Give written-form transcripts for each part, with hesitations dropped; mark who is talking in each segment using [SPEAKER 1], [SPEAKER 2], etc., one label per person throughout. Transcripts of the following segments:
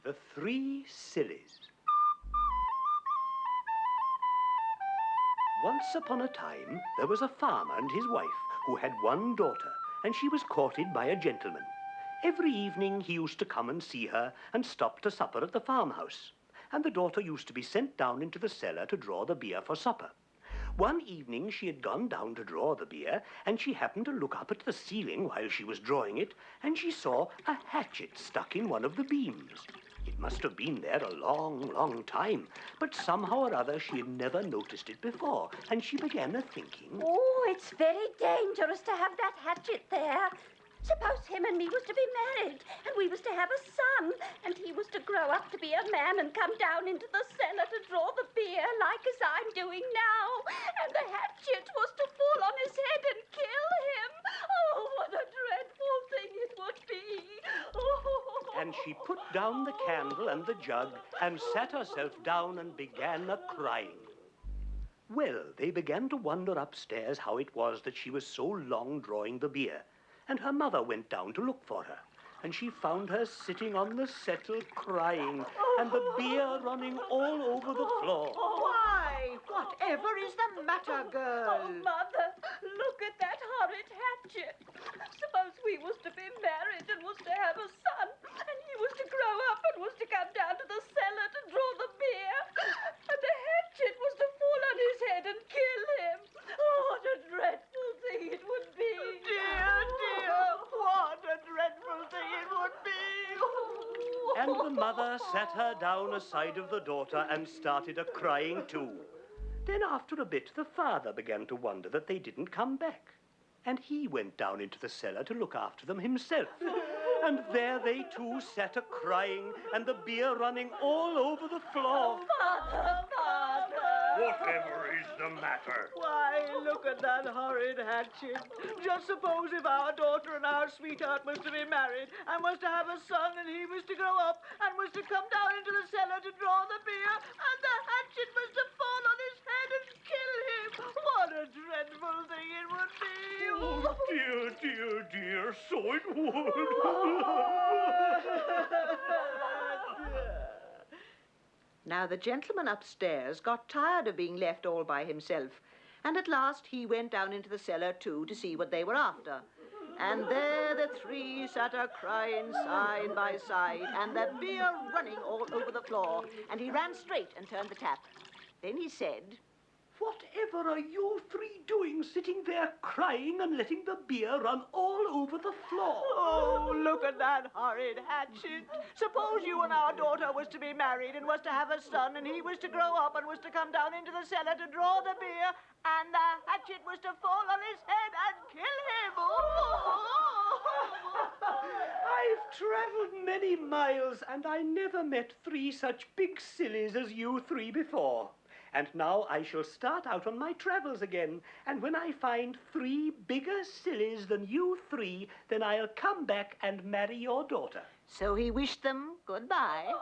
[SPEAKER 1] The Three Sillies. Once upon a time, there was a farmer and his wife who had one daughter, and she was courted by a gentleman. Every evening he used to come and see her and stop to supper at the farmhouse, and the daughter used to be sent down into the cellar to draw the beer for supper. One evening she had gone down to draw the beer, and she happened to look up at the ceiling while she was drawing it, and she saw a hatchet stuck in one of the beams. It must have been there a long, long time, but somehow or other she had never noticed it before, and she began a-thinking...
[SPEAKER 2] Oh, it's very dangerous to have that hatchet there. Suppose him and me was to be married, and we was to have a son, and he was to grow up to be a man and come down into the cellar to draw the beer, like as I'm doing now, and the hatchet was to fall on his head and kill him. Oh, what a dreadful thing it would be. Oh.
[SPEAKER 1] And she put down the candle and the jug and sat herself down and began a-crying. Well, they began to wonder upstairs how it was that she was so long drawing the beer, and her mother went down to look for her, and she found her sitting on the settle crying, and the beer running all over the floor.
[SPEAKER 3] Why, whatever is the matter, girl?
[SPEAKER 2] Oh, Mother, look at that horrid hatchet. Suppose we was to be married and was to have a son, and he was to grow up and was to come down to the cellar to draw the beer, and the hatchet was to fall on his head and kill him. Oh, what a dreadful thing it would be.
[SPEAKER 3] Dear, what a dreadful thing it would be.
[SPEAKER 1] And the mother sat her down aside of the daughter and started a-crying too. Then after a bit, the father began to wonder that they didn't come back. And he went down into the cellar to look after them himself. And there they two sat a-crying, and the beer running all over the floor.
[SPEAKER 2] Father!
[SPEAKER 1] Whatever is the matter?
[SPEAKER 3] Why, look at that horrid hatchet. Just suppose if our daughter and our sweetheart was to be married and was to have a son, and he was to grow up and was to come down into the cellar to draw the beer, and the hatchet was to fall on his head and kill him. What a dreadful thing it would be.
[SPEAKER 1] Oh, dear, so it would.
[SPEAKER 3] Now, the gentleman upstairs got tired of being left all by himself, and at last he went down into the cellar too to see what they were after. And there the three sat a-crying side by side, and the beer running all over the floor, and he ran straight and turned the tap. Then he said,
[SPEAKER 1] Whatever are you three doing sitting there crying and letting the beer run all over the floor?
[SPEAKER 3] Oh, look at that horrid hatchet. Suppose you and our daughter was to be married and was to have a son, and he was to grow up and was to come down into the cellar to draw the beer, and the hatchet was to fall on his head and kill him.
[SPEAKER 1] I've travelled many miles, and I never met three such big sillies as you three before. And now I shall start out on my travels again, and when I find three bigger sillies than you three, then I'll come back and marry your daughter.
[SPEAKER 3] So he wished them goodbye,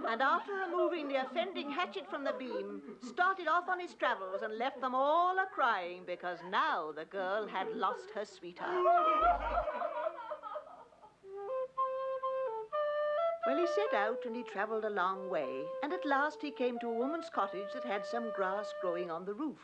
[SPEAKER 3] and after removing the offending hatchet from the beam, started off on his travels and left them all a-crying, because now the girl had lost her sweetheart. Well, he set out and he travelled a long way, and at last he came to a woman's cottage that had some grass growing on the roof.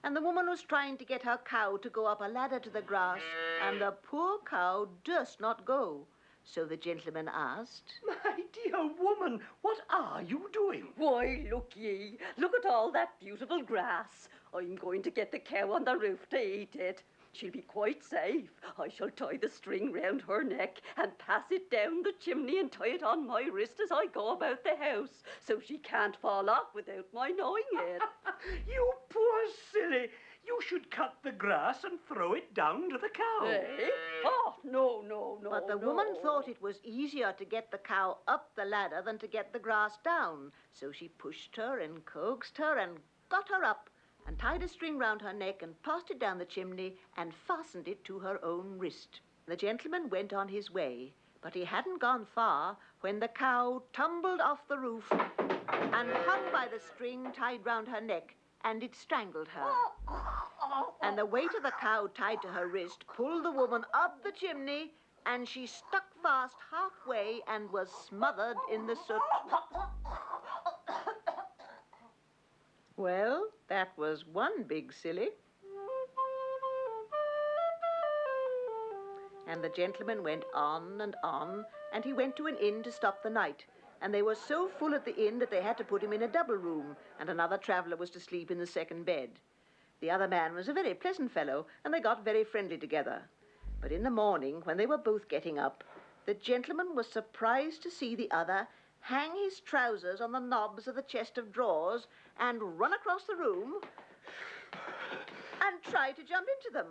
[SPEAKER 3] And the woman was trying to get her cow to go up a ladder to the grass, and the poor cow durst not go. So the gentleman asked,
[SPEAKER 1] My dear woman, what are you doing?
[SPEAKER 2] Why, look ye. Look at all that beautiful grass. I'm going to get the cow on the roof to eat it. She'll be quite safe. I shall tie the string round her neck and pass it down the chimney and tie it on my wrist as I go about the house, so she can't fall off without my knowing it.
[SPEAKER 1] You poor silly. You should cut the grass and throw it down to the cow.
[SPEAKER 2] Eh? Oh, no.
[SPEAKER 3] But the woman thought it was easier to get the cow up the ladder than to get the grass down. So she pushed her and coaxed her and got her up, and tied a string round her neck and passed it down the chimney and fastened it to her own wrist. The gentleman went on his way, but he hadn't gone far when the cow tumbled off the roof and hung by the string tied round her neck, and it strangled her. And the weight of the cow tied to her wrist pulled the woman up the chimney, and she stuck fast halfway and was smothered in the soot. Well, that was one big silly. And the gentleman went on, and he went to an inn to stop the night. And they were so full at the inn that they had to put him in a double room, and another traveller was to sleep in the second bed. The other man was a very pleasant fellow, and they got very friendly together. But in the morning, when they were both getting up, the gentleman was surprised to see the other hang his trousers on the knobs of the chest of drawers and run across the room and try to jump into them.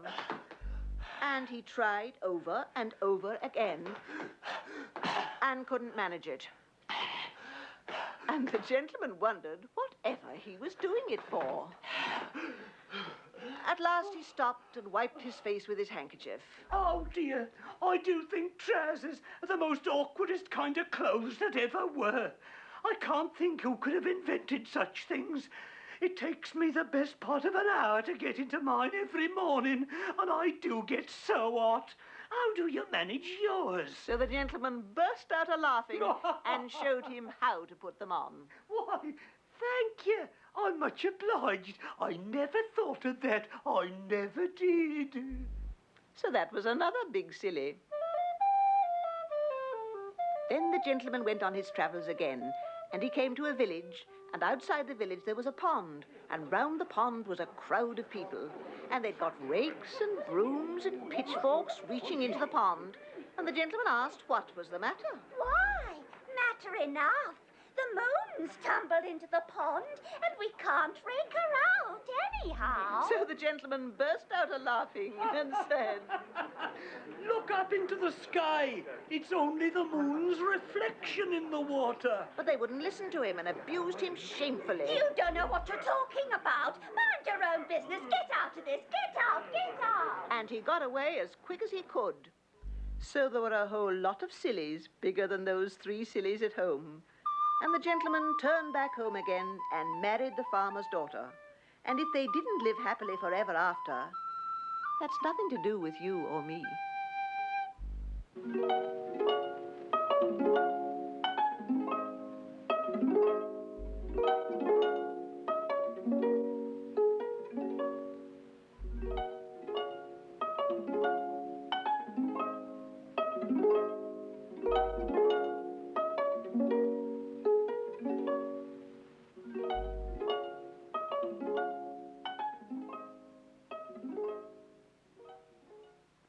[SPEAKER 3] And he tried over and over again and couldn't manage it. And the gentleman wondered whatever he was doing it for. At last he stopped and wiped his face with his handkerchief.
[SPEAKER 1] Oh, dear, I do think trousers are the most awkwardest kind of clothes that ever were. I can't think who could have invented such things. It takes me the best part of an hour to get into mine every morning, and I do get so hot. How do you manage yours?
[SPEAKER 3] So the gentleman burst out a-laughing and showed him how to put them on.
[SPEAKER 1] Why, thank you. I'm much obliged. I never thought of that. I never did.
[SPEAKER 3] So that was another big silly. Then the gentleman went on his travels again, and he came to a village, and outside the village there was a pond, and round the pond was a crowd of people, and they'd got rakes and brooms and pitchforks reaching into the pond, and the gentleman asked what was the matter.
[SPEAKER 2] Why, matter enough. The moon's tumbled into the pond, and we can't rake her out anyhow.
[SPEAKER 3] So the gentleman burst out a-laughing and said,
[SPEAKER 1] Look up into the sky. It's only the moon's reflection in the water.
[SPEAKER 3] But they wouldn't listen to him and abused him shamefully.
[SPEAKER 2] You don't know what you're talking about. Mind your own business. Get out of this. Get out. Get out.
[SPEAKER 3] And he got away as quick as he could. So there were a whole lot of sillies, bigger than those 3 sillies at home. And the gentleman turned back home again and married the farmer's daughter. And if they didn't live happily forever after, that's nothing to do with you or me.